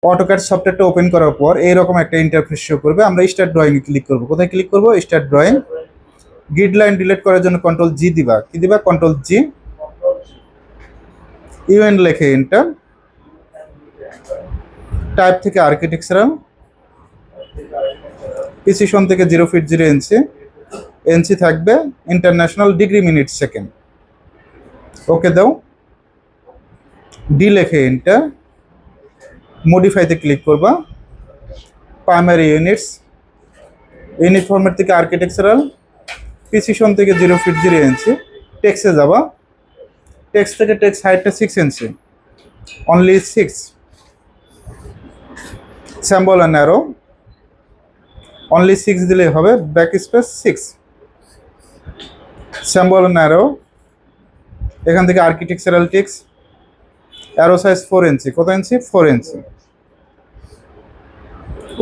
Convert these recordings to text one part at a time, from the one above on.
AutoCAD সফটওয়্যারটা open করার পর এইরকম একটা ইন্টারফেস শো করবে। আমরা স্টার্ট ড্রয়িং এ ক্লিক করব। কোথায় ক্লিক করব? Start drawing. Grid line delete করার জন্য কন্ট্রোল জি দিবা। কি দিবা? কন্ট্রোল জি। ইউএন লিখে এন্টার। টাইপ থেকে আর্কিটেকচারাল, প্রিসিশন থেকে 0 ফিট 0 ইঞ্চি, এনসি থাকবে ইন্টারন্যাশনাল ডিগ্রি মিনিট সেকেন্ড। ওকে দাও। ডি লিখে এন্টার। মডিফাইতে ক্লিক করবা। প্রাইমারি ইউনিটস, ইউনিট ফরম্যাট থেকে আর্কিটেকচারাল, প্রিসিশন থেকে 0 ফিট 0 ইঞ্চি, টেক্সে যাবা। টেক্সট থেকে টেক্সট হাইটটা 6 inch, only 6। Symbol and arrow, only 6 দিলেই হবে, back space 6। Symbol and arrow, এখান থেকে architectural text, arrow size 4 inch. কত ইঞ্চি? 4 ইঞ্চি।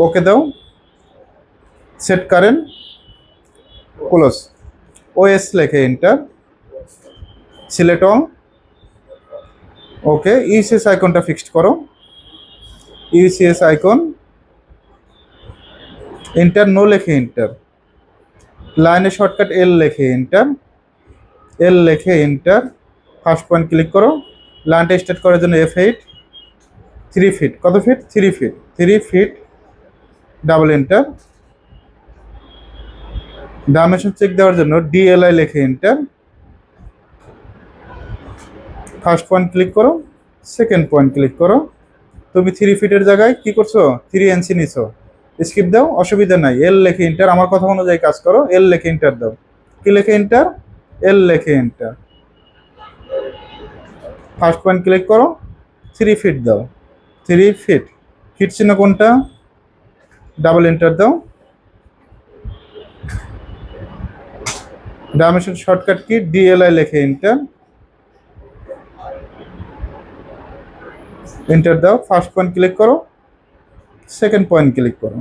ওকে দাও। Set current, close. ওএস লেখে enter. Select all. Okay, UCS আইকনটা ফিক্সড করো। UCS icon, enter. নো লেখে এন্টার। লাইনে শর্টকাট এল লেখে এন্টার। এল লেখে এন্টার। ফার্স্ট পয়েন্ট ক্লিক করো। লাইনটা স্টার্ট করার জন্য F8। 3 ফিট। কত feet? 3 feet. 3 feet, double enter. Dimension check দেওয়ার জন্য DLI লেখে এন্টার। ফার্স্ট পয়েন্ট ক্লিক করো, সেকেন্ড পয়েন্ট ক্লিক করো। তুমি 3 ফিটের জায়গায় কি করছো? 3 ইঞ্চি নিছো। স্কিপ দাও, অসুবিধা নাই। এল লেখে এন্টার। আমার কথা অনুযায়ী কাজ করো। এল লেখে এন্টার দাও। কি লেখে এন্টার? এল লেখে এন্টার। ফার্স্ট পয়েন্ট ক্লিক করো, 3 ফিট দাও। 3 ফিট। ফিট চিহ্ন কোনটা? ডাবল এন্টার দাও। Dimension shortcut key? DLI লেখে এন্টার। এন্টার দাও। ফার্স্ট পয়েন্ট ক্লিক করো, সেকেন্ড পয়েন্ট ক্লিক করো।